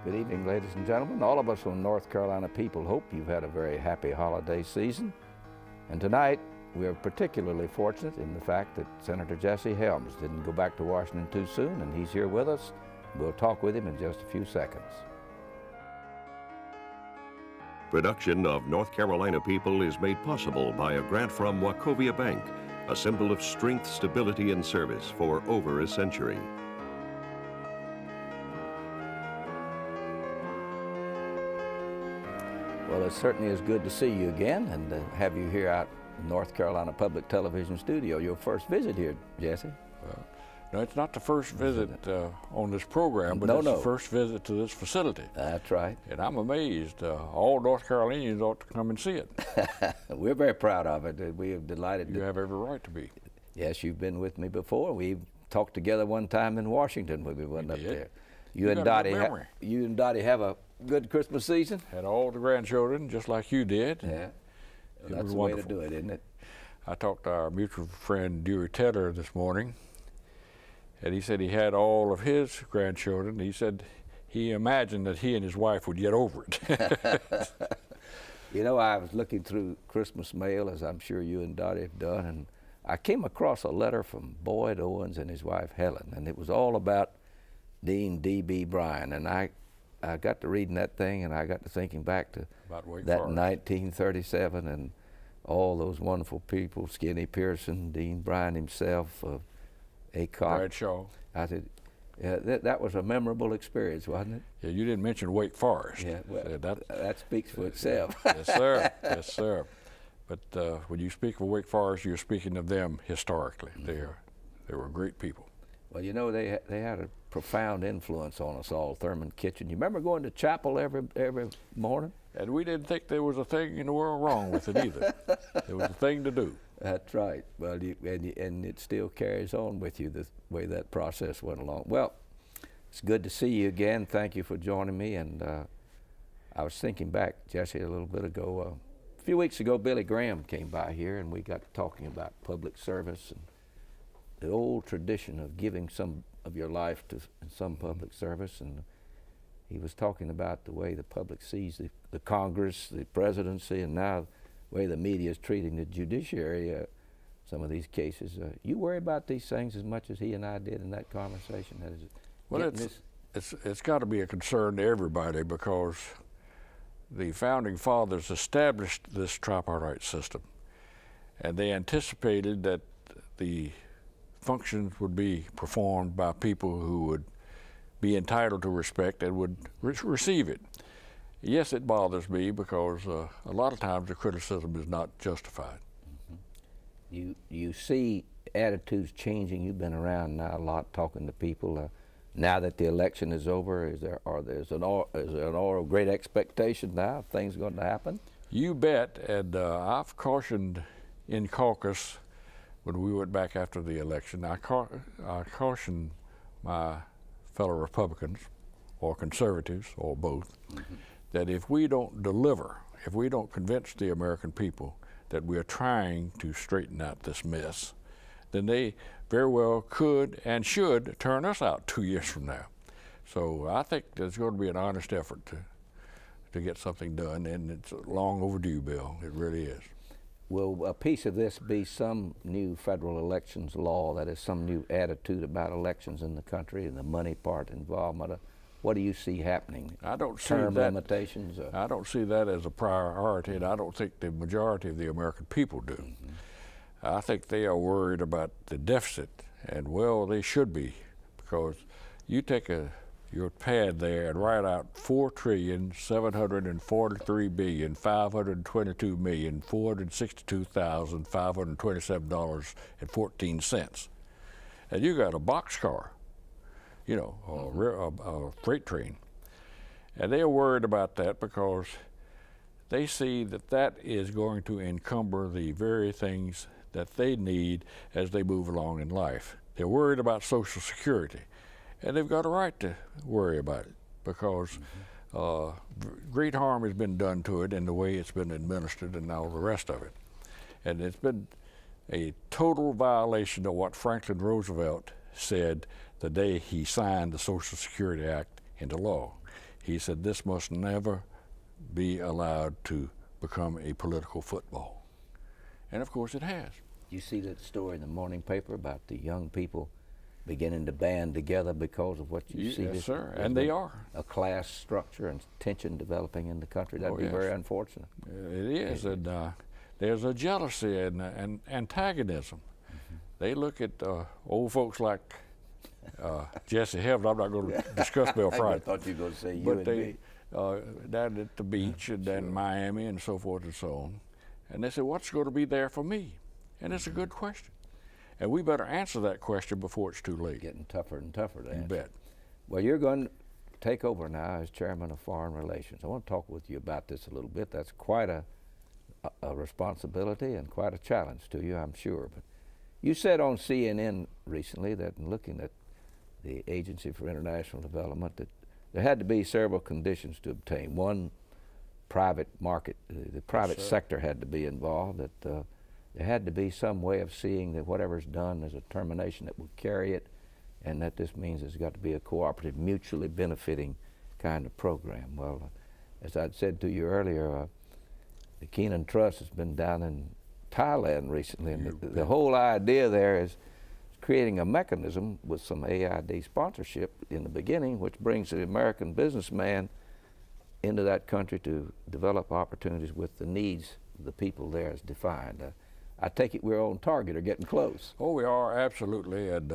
Good evening, ladies and gentlemen. All of us from North Carolina people hope you've had a very happy holiday season. And tonight, we are particularly fortunate in the fact that Senator Jesse Helms didn't go back to Washington too soon, and he's here with us. We'll talk with him in just a few seconds. Production of North Carolina People is made possible by a grant from Wachovia Bank, a symbol of strength, stability, and service for over a century. Well, it certainly is good to see you again and have you here out in North Carolina Public Television Studio. Your first visit here, Jesse. No, it's not the first visit on this program, but it's the first visit to this facility. That's right. And I'm amazed. All North Carolinians ought to come and see it. We're very proud of it. We are delighted. You have every right to be. Yes, you've been with me before. We talked together one time in Washington when we went up there. You and Dottie have a good Christmas season? Had all the grandchildren, just like you did. Yeah. Well, that's the way to do it, isn't it? I talked to our mutual friend Dewey Taylor this morning, and he said he had all of his grandchildren. He said he imagined that he and his wife would get over it. You know, I was looking through Christmas mail, as I'm sure you and Dottie have done, and I came across a letter from Boyd Owens and his wife Helen, and it was all about Dean D.B. Bryan. And I got to reading that thing, and I got to thinking back to that 1937 and all those wonderful people, Skinny Pearson, Dean Bryan himself, Aycock. Bradshaw. I said, yeah, that was a memorable experience, wasn't it? Yeah, you didn't mention Wake Forest. Yeah, well, that speaks for itself. Yes, sir. Yes, sir. But when you speak of Wake Forest, you're speaking of them historically. Mm-hmm. They were great people. Well, you know, they had a profound influence on us all. Thurman Kitchen. You remember going to chapel every morning? And we didn't think there was a thing in the world wrong with it either. It was a thing to do. That's right. Well, and it still carries on with you the way that process went along. Well, it's good to see you again. Thank you for joining me. And I was thinking back, Jesse, a little bit ago. A few weeks ago, Billy Graham came by here, and we got talking about public service and the old tradition of giving some of your life to some public service. And he was talking about the way the public sees the Congress, the presidency, and now the way the media is treating the judiciary, some of these cases. You worry about these things as much as he and I did in that conversation? That is, well, it's got to be a concern to everybody, because the founding fathers established this tripartite system, and they anticipated that the functions would be performed by people who would be entitled to respect and would receive it. Yes, it bothers me, because a lot of times the criticism is not justified. Mm-hmm. You see attitudes changing. You've been around now a lot talking to people. Now that the election is over, is there an aura of great expectation now? Things going to happen? You bet. And I've cautioned in caucus when we went back after the election. I cautioned my fellow Republicans, or conservatives, or both, mm-hmm. that if we don't deliver, if we don't convince the American people that we are trying to straighten out this mess, then they very well could and should turn us out 2 years from now. So I think there's going to be an honest effort to get something done, and it's long overdue, Bill. It really is. Will a piece of this be some new federal elections law, that is some new attitude about elections in the country and the money part involvement? What do you see happening? I don't see term that, limitations? I don't see that as a priority, and I don't think the majority of the American people do. Mm-hmm. I think they are worried about the deficit, and well, they should be, because you take your pad there and write out $4,743,522,462,527.14, and you got a boxcar, you know, a freight train, and they're worried about that because they see that is going to encumber the very things that they need as they move along in life. They're worried about Social Security, and they've got a right to worry about it, because great harm has been done to it in the way it's been administered and all the rest of it. And it's been a total violation of what Franklin Roosevelt said the day he signed the Social Security Act into law. He said this must never be allowed to become a political football. And of course it has. You see that story in the morning paper about the young people beginning to band together because of what you see? Yes, sir, and they are. A class structure and tension developing in the country. That'd be very unfortunate. It is, and there's a jealousy and antagonism. They look at old folks like Jesse Helms. I'm not going to discuss Bill Friday. I thought you were going to say you but and they, me. Down at the beach and then Miami and so forth and so on. And they say, what's going to be there for me? And it's a good question. And we better answer that question before it's too late. Getting tougher and tougher to answer. You bet. Well, you're going to take over now as Chairman of Foreign Relations. I want to talk with you about this a little bit. That's quite a responsibility and quite a challenge to you, I'm sure. But you said on CNN recently that in looking at the Agency for International Development that there had to be several conditions to obtain. One, private market, the private sector had to be involved, that there had to be some way of seeing that whatever's done is a termination that will carry it, and that this means there's got to be a cooperative, mutually benefiting kind of program. Well, as I'd said to you earlier, the Keenan Trust has been down in Thailand recently, and the whole idea there is creating a mechanism with some AID sponsorship in the beginning, which brings the American businessman into that country to develop opportunities with the needs of the people there as defined. I take it we're on target or getting close. Oh, we are, absolutely. And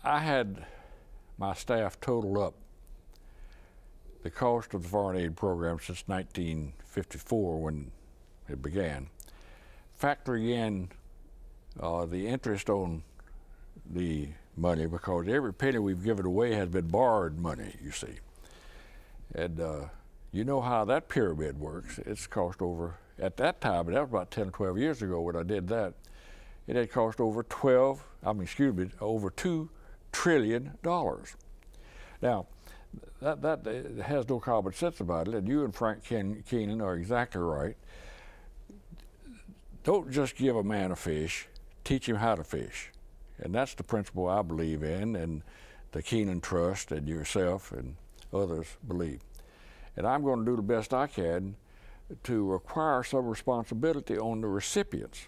I had my staff total up the cost of the foreign aid program since 1954 when it began, factoring in the interest on the money, because every penny we've given away has been borrowed money, you see. And you know how that pyramid works. It's cost over, at that time, and that was about 10 or 12 years ago when I did that, it had cost over over $2 trillion. Now, that has no common sense about it, and you and Frank Keenan are exactly right. Don't just give a man a fish, teach him how to fish. And that's the principle I believe in, and the Keenan Trust and yourself and others believe. And I'm going to do the best I can to require some responsibility on the recipients.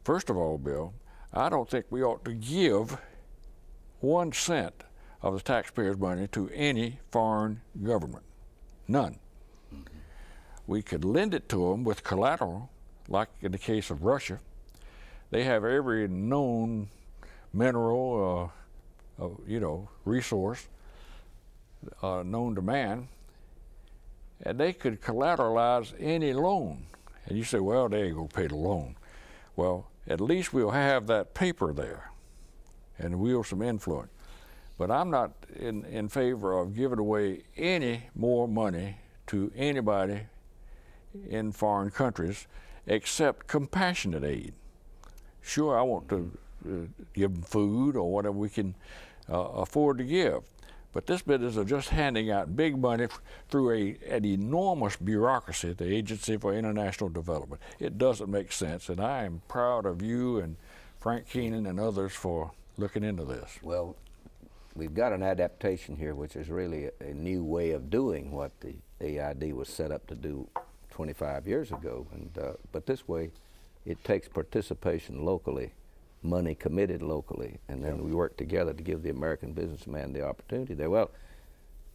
First of all, Bill, I don't think we ought to give 1 cent of the taxpayers' money to any foreign government. None. We could lend it to them with collateral, like in the case of Russia. They have every known mineral, resource known to man, and they could collateralize any loan. And you say, well, they ain't gonna pay the loan. Well, at least we'll have that paper there and wield some influence. But I'm not in favor of giving away any more money to anybody in foreign countries except compassionate aid. Sure, I want to give them food or whatever we can afford to give. But this business of just handing out big money through an enormous bureaucracy, the Agency for International Development, it doesn't make sense. And I am proud of you and Frank Keenan and others for looking into this. Well, we've got an adaptation here, which is really a new way of doing what the AID was set up to do 25 years ago. And but this way, it takes participation locally, money committed locally, and then we work together to give the American businessman the opportunity there. Well,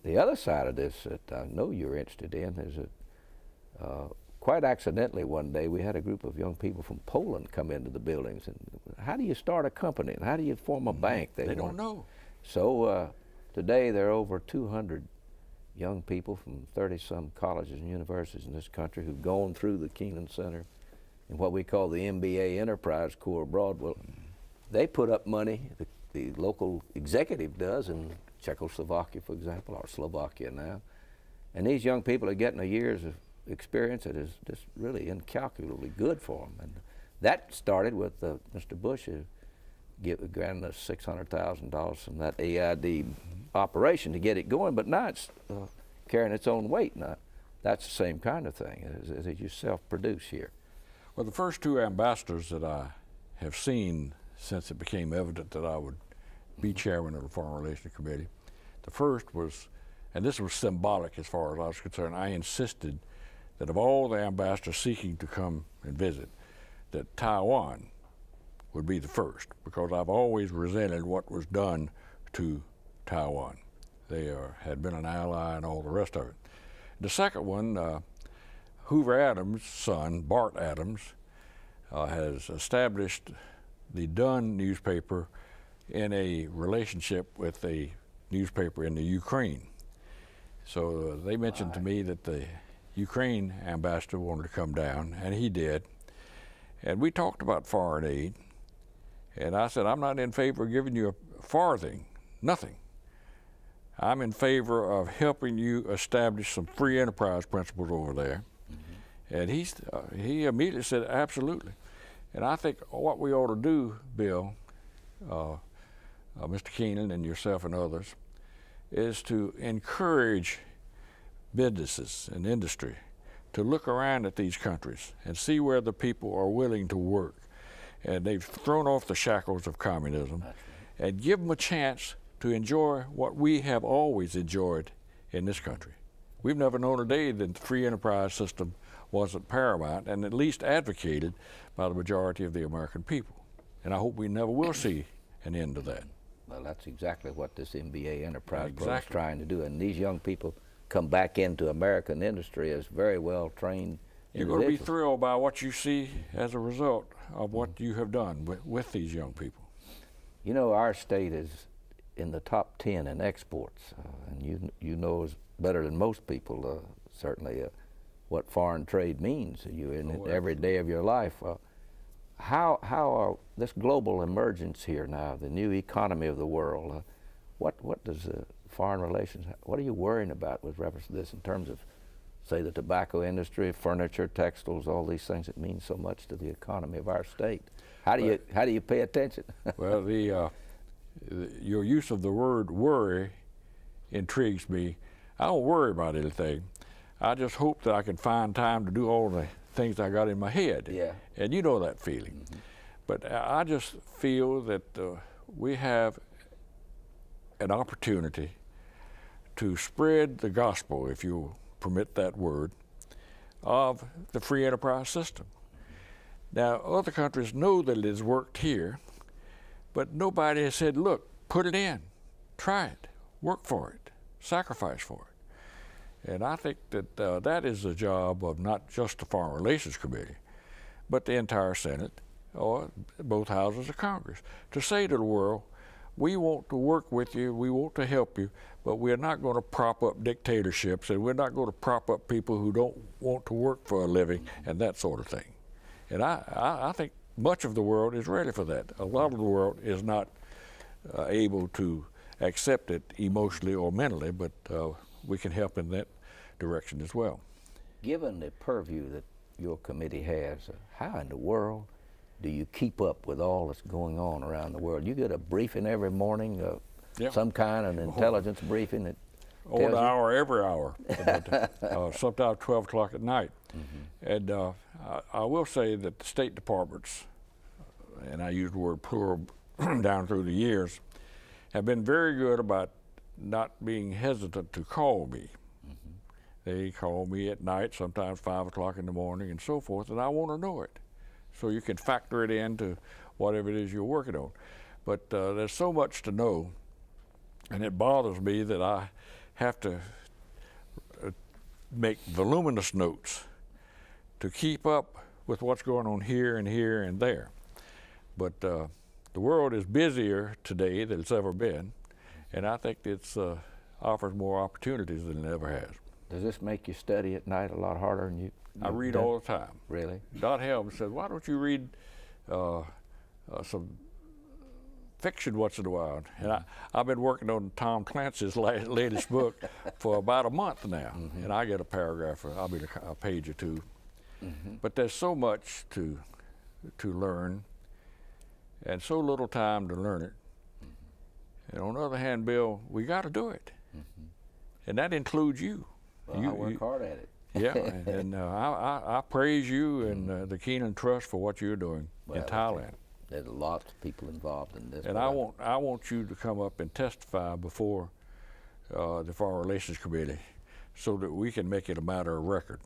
the other side of this that I know you're interested in is that quite accidentally one day we had a group of young people from Poland come into the buildings. And how do you start a company and how do you form a bank? They don't know. So today there are over 200 young people from 30-some colleges and universities in this country who've gone through the Keenan Center in what we call the MBA Enterprise Corps abroad. Well, they put up money, the local executive does, in Czechoslovakia, for example, or Slovakia now. And these young people are getting a year's of experience that is just really incalculably good for them. And that started with Mr. Bush granting us $600,000 from that AID operation to get it going, but now it's carrying its own weight. Now, that's the same kind of thing as you self-produce here. Well, the first 2 ambassadors that I have seen since it became evident that I would be chairman of the Foreign Relations Committee, The first was, and this was symbolic as far as I was concerned, I insisted that of all the ambassadors seeking to come and visit, that Taiwan would be the first, because I've always resented what was done to Taiwan. They had been an ally and all the rest of it. The second one, Hoover Adams' son, Bart Adams, has established the Dunn newspaper in a relationship with a newspaper in the Ukraine. So they mentioned to me that the Ukraine ambassador wanted to come down, and he did. And we talked about foreign aid, and I said, I'm not in favor of giving you a farthing, nothing. I'm in favor of helping you establish some free enterprise principles over there. And he immediately said, absolutely. And I think what we ought to do, Bill, Mr. Keenan and yourself and others, is to encourage businesses and industry to look around at these countries and see where the people are willing to work. And they've thrown off the shackles of communism, and give them a chance to enjoy what we have always enjoyed in this country. We've never known a day that the free enterprise system wasn't paramount and at least advocated by the majority of the American people. And I hope we never will see an end to that. Well, that's exactly what this MBA enterprise program is trying to do. And these young people come back into American industry as very well trained You're going to be thrilled by what you see as a result of what you have done with these young people. You know, our state is in the top 10 in exports, and you know as better than most people, certainly, what foreign trade means. You're in it every day of your life. How are this global emergence here now, the new economy of the world? What does foreign relations? What are you worrying about with reference to this in terms of, say, the tobacco industry, furniture, textiles, all these things that mean so much to the economy of our state? How do you pay attention? Well, your use of the word worry intrigues me. I don't worry about anything. I just hope that I can find time to do all the things I got in my head. Yeah. And you know that feeling. Mm-hmm. But I just feel that we have an opportunity to spread the gospel, if you permit that word, of the free enterprise system. Now, other countries know that it has worked here, but nobody has said, look, put it in, try it, work for it, sacrifice for it. And I think that that is the job of not just the Foreign Relations Committee, but the entire Senate or both houses of Congress, to say to the world, we want to work with you, we want to help you, but we're not going to prop up dictatorships, and we're not going to prop up people who don't want to work for a living and that sort of thing. And I think much of the world is ready for that. A lot of the world is not able to accept it emotionally or mentally, but we can help in that direction as well. Given the purview that your committee has, how in the world do you keep up with all that's going on around the world? You get a briefing every morning, some kind of intelligence briefing that an hour every hour, sometimes 12 o'clock at night. Mm-hmm. And I will say that the State Departments, and I use the word plural down through the years, have been very good about not being hesitant to call me. Mm-hmm. They call me at night, sometimes 5 o'clock in the morning and so forth, and I want to know it. So you can factor it into whatever it is you're working on. But there's so much to know, and it bothers me that I have to make voluminous notes to keep up with what's going on here and here and there. But the world is busier today than it's ever been, and I think it offers more opportunities than it ever has. Does this make you study at night a lot harder than you? I read all the time. Really? Don Helms said, why don't you read some fiction once in a while? And I've been working on Tom Clancy's latest book for about a month now, mm-hmm. and I get a paragraph, a page or two. Mm-hmm. But there's so much to learn, and so little time to learn it. Mm-hmm. And on the other hand, Bill, we got to do it, mm-hmm. and that includes you. Well, I work hard at it. Yeah, and I praise you and the Keenan Trust for what you're doing in Thailand. There's lots of people involved in this. And I want you to come up and testify before the Foreign Relations Committee so that we can make it a matter of record.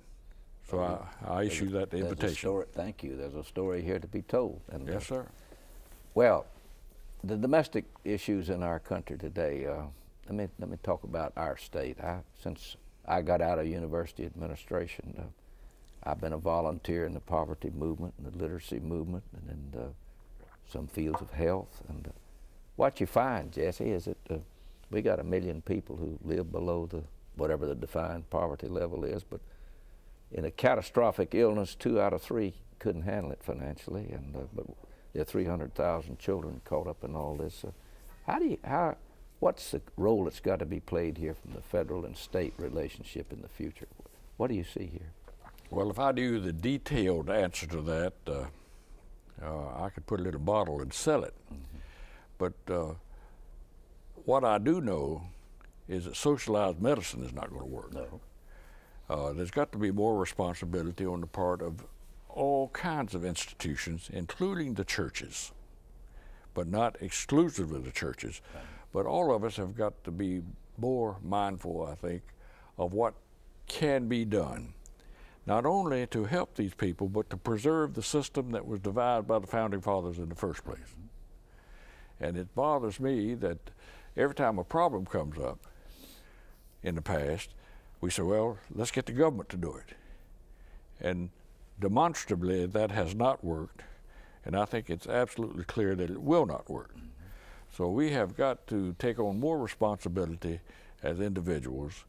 So I issue that invitation. Thank you. There's a story here to be told. And, yes, sir. Well, the domestic issues in our country today, let me talk about our state. Since I got out of university administration, I've been a volunteer in the poverty movement and the literacy movement and in some fields of health. And what you find, Jesse, is that we got 1 million people who live below whatever the defined poverty level is, but in a catastrophic illness, 2 out of 3 couldn't handle it financially, and but there are 300,000 children caught up in all this. What's the role that's got to be played here from the federal and state relationship in the future? What do you see here? Well, if I knew the detailed answer to that, I could put it in a bottle and sell it. But what I do know is that socialized medicine is not going to work. No. There's got to be more responsibility on the part of all kinds of institutions, including the churches, but not exclusively the churches. Right. But all of us have got to be more mindful, I think, of what can be done, not only to help these people, but to preserve the system that was devised by the Founding Fathers in the first place. And it bothers me that every time a problem comes up in the past, we say, well, let's get the government to do it. And demonstrably, that has not worked, and I think it's absolutely clear that it will not work. So we have got to take on more responsibility as individuals,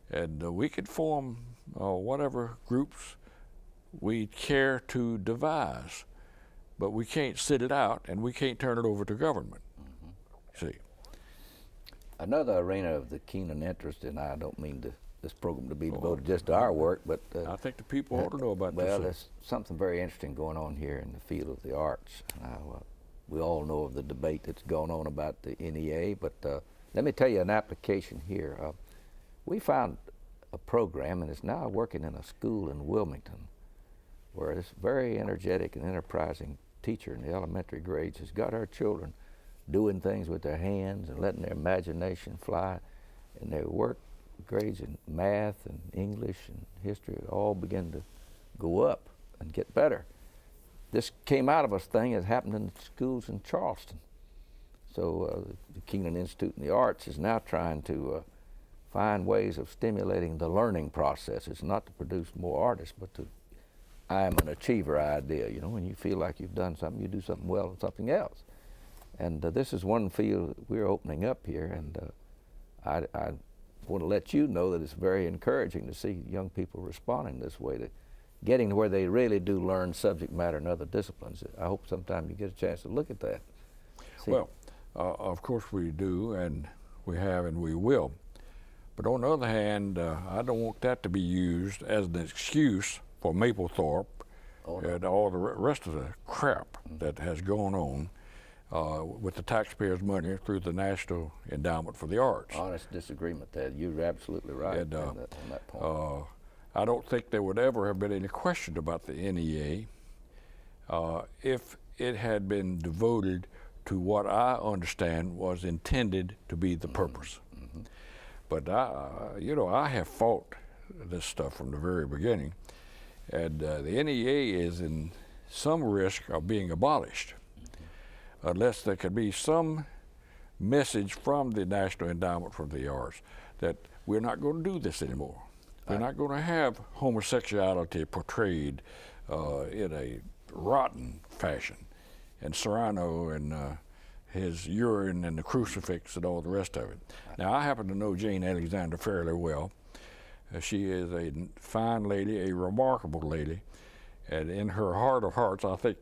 and we can form whatever groups we care to devise, but we can't sit it out, and we can't turn it over to government. See. Another arena of the keen interest, and I don't mean this program to be devoted just to our work, but I think the people ought to know about this. Well, there's something very interesting going on here in the field of the arts. We all know of the debate that's going on about the NEA, but let me tell you an application here. We found a program, and it's now working in a school in Wilmington, where this very energetic and enterprising teacher in the elementary grades has got our children doing things with their hands and letting their imagination fly, and their work grades in math and English and history all begin to go up and get better. This came out of a thing that happened in schools in Charleston. So the Keenan Institute in the Arts is now trying to find ways of stimulating the learning process. It's not to produce more artists, but to I am an achiever idea. You know, when you feel like you've done something, you do something well in something else. And this is one field that we're opening up here, and I want to let you know that it's very encouraging to see young people responding this way, to getting to where they really do learn subject matter in other disciplines. I hope sometime you get a chance to look at that. See? Well, of course we do, and we have, and we will. But on the other hand, I don't want that to be used as an excuse for Maplethorpe and all the rest of the crap that has gone on with the taxpayers' money through the National Endowment for the Arts. Honest disagreement there. You're absolutely right and, on that point. I don't think there would ever have been any question about the NEA if it had been devoted to what I understand was intended to be the purpose. But I have fought this stuff from the very beginning, and the NEA is in some risk of being abolished unless there could be some message from the National Endowment for the Arts that we're not going to do this anymore. We're not going to have homosexuality portrayed in a rotten fashion, and Serrano and his urine and the crucifix and all the rest of it. Now, I happen to know Jane Alexander fairly well. She is a fine lady, a remarkable lady, and in her heart of hearts, I think,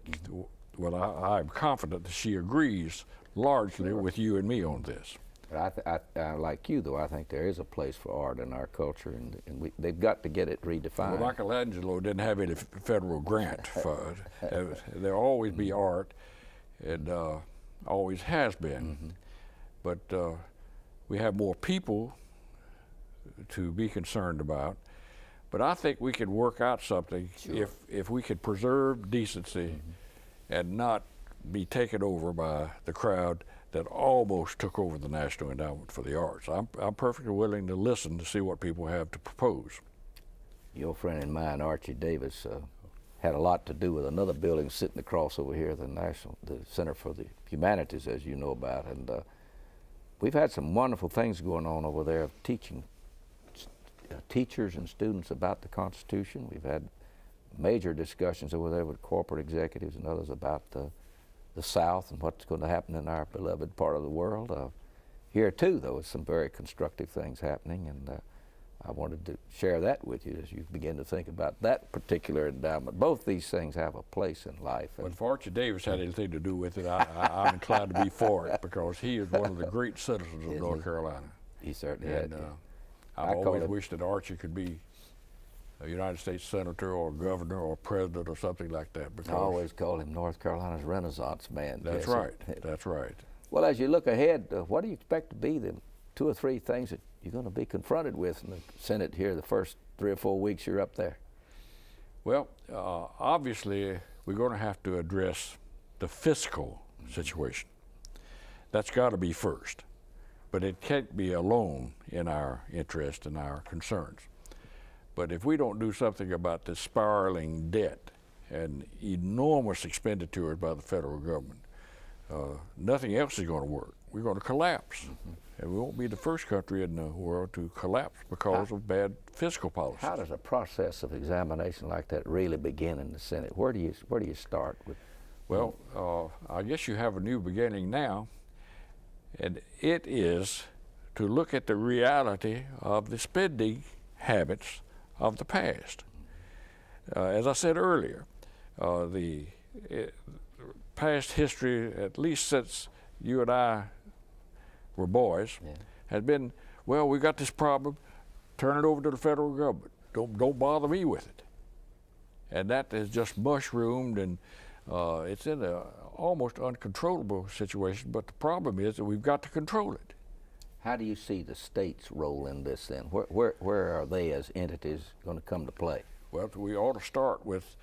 well, I'm confident that she agrees largely with you and me on this. I like you, though. I think there is a place for art in our culture, and they've got to get it redefined. Well, Michelangelo didn't have any federal grant for it. There'll always be art, and always has been. But we have more people to be concerned about. But I think we could work out something if we could preserve decency and not be taken over by the crowd that almost took over the National Endowment for the Arts. I'm perfectly willing to listen to see what people have to propose. Your friend and mine, Archie Davis, had a lot to do with another building sitting across over here, the Center for the Humanities, as you know about, and we've had some wonderful things going on over there, teaching teachers and students about the Constitution. We've had major discussions over there with corporate executives and others about the South and what's going to happen in our beloved part of the world. Here too, though, some very constructive things happening, and I wanted to share that with you as you begin to think about that particular endowment. Both these things have a place in life. Well, if Archie Davis had anything to do with it, I'm inclined to be for it, because he is one of the great citizens of North Carolina. He certainly had. I've always wished that Archie could be a United States senator or governor or president or something like that. I always call him North Carolina's Renaissance man. That's Jesse. right. That's right. Well, as you look ahead, what do you expect to be the 2 or 3 things that you're going to be confronted with in the Senate here the first 3 or 4 weeks you're up there? Well, obviously, we're going to have to address the fiscal situation. That's got to be first. But it can't be alone in our interest and our concerns. But if we don't do something about this spiraling debt and enormous expenditures by the federal government, nothing else is going to work. We're going to collapse. Mm-hmm. And we won't be the first country in the world to collapse because of bad fiscal policy. How does a process of examination like that really begin in the Senate? Where do you start with? Well, I guess you have a new beginning now, and it is to look at the reality of the spending habits of the past. As I said earlier, the past history, at least since you and I were boys, has been, well, we got this problem, turn it over to the federal government. Don't bother me with it. And that has just mushroomed, and it's in an almost uncontrollable situation, but the problem is that we've got to control it. How do you see the state's role in this then? Where are they as entities going to come to play? Well, we ought to start with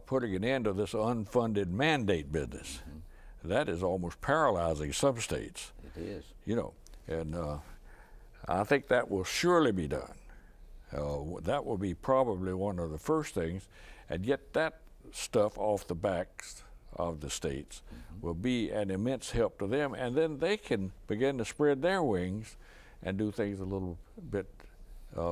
putting an end to this unfunded mandate business. Mm-hmm. That is almost paralyzing some states. It is. You know, and I think that will surely be done. That will be probably one of the first things, and get that stuff off the backs of the states will be an immense help to them, and then they can begin to spread their wings and do things a little bit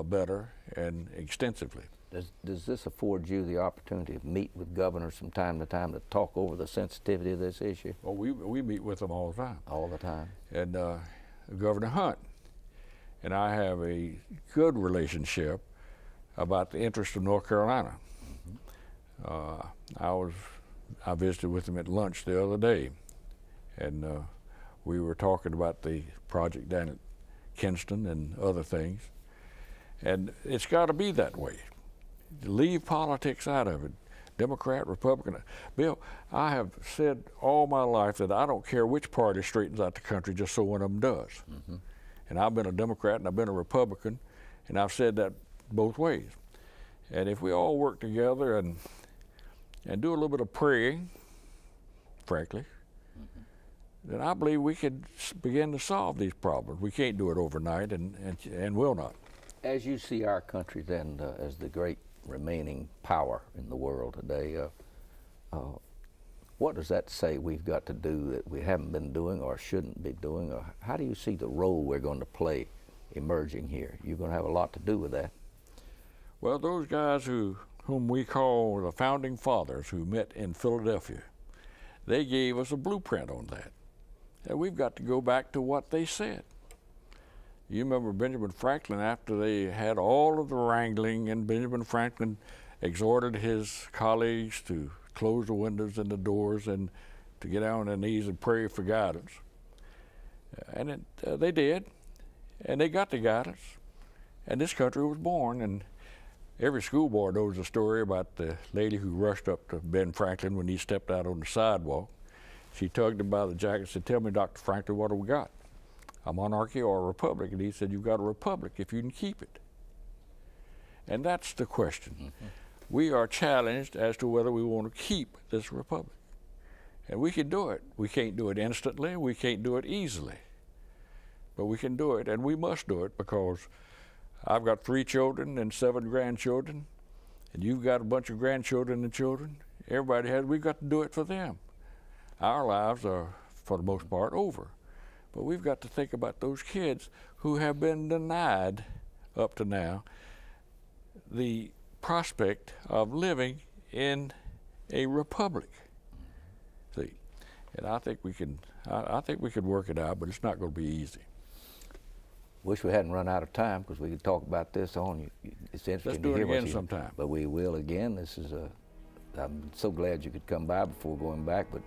better and extensively. Does this afford you the opportunity to meet with governors from time to time to talk over the sensitivity of this issue? Well, we meet with them all the time. All the time. And Governor Hunt and I have a good relationship about the interest of North Carolina. Mm-hmm. I visited with him at lunch the other day, and we were talking about the project down at Kinston and other things. And it's got to be that way. Leave politics out of it. Democrat, Republican. Bill, I have said all my life that I don't care which party straightens out the country, just so one of them does. Mm-hmm. And I've been a Democrat and I've been a Republican, and I've said that both ways. And if we all work together and do a little bit of praying, frankly, then I believe we could begin to solve these problems. We can't do it overnight, and will not. As you see our country then as the great remaining power in the world today, what does that say we've got to do that we haven't been doing or shouldn't be doing? Or how do you see the role we're going to play emerging here? You're going to have a lot to do with that. Well, those guys whom we call the founding fathers, who met in Philadelphia, they gave us a blueprint on that. And we've got to go back to what they said. You remember Benjamin Franklin, after they had all of the wrangling, and Benjamin Franklin exhorted his colleagues to close the windows and the doors and to get down on their knees and pray for guidance. And they did, and they got the guidance, and this country was born. And every schoolboy knows the story about the lady who rushed up to Ben Franklin when he stepped out on the sidewalk. She tugged him by the jacket and said, "Tell me, Dr. Franklin, what do we got? A monarchy or a republic?" And he said, "You've got a republic if you can keep it." And that's the question. Mm-hmm. We are challenged as to whether we want to keep this republic. And we can do it. We can't do it instantly. We can't do it easily. But we can do it, and we must do it, because I've got 3 children and 7 grandchildren, and you've got a bunch of grandchildren and children. Everybody has. We've got to do it for them. Our lives are, for the most part, over. But we've got to think about those kids who have been denied up to now the prospect of living in a republic. See, and I think we can. I think we could work it out, but it's not going to be easy. Wish we hadn't run out of time, because we could talk about this on. It's interesting Let's to do it hear what again you. sometime. But we will again. This is a. I'm so glad you could come by before going back. But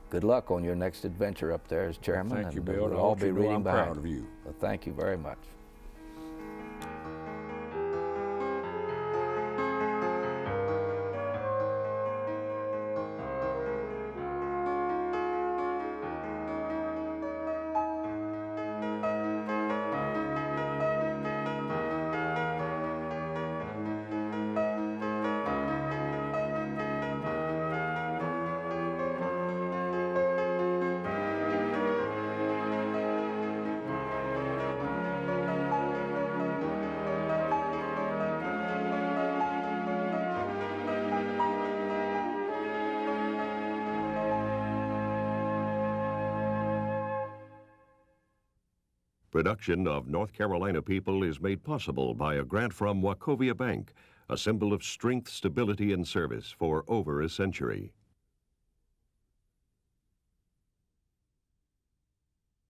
good luck on your next adventure up there as chairman. Thank you, and Bill. we'll all You be know reading I'm behind proud of you. Well, thank you very much. Production of North Carolina People is made possible by a grant from Wachovia Bank, a symbol of strength, stability, and service for over a century.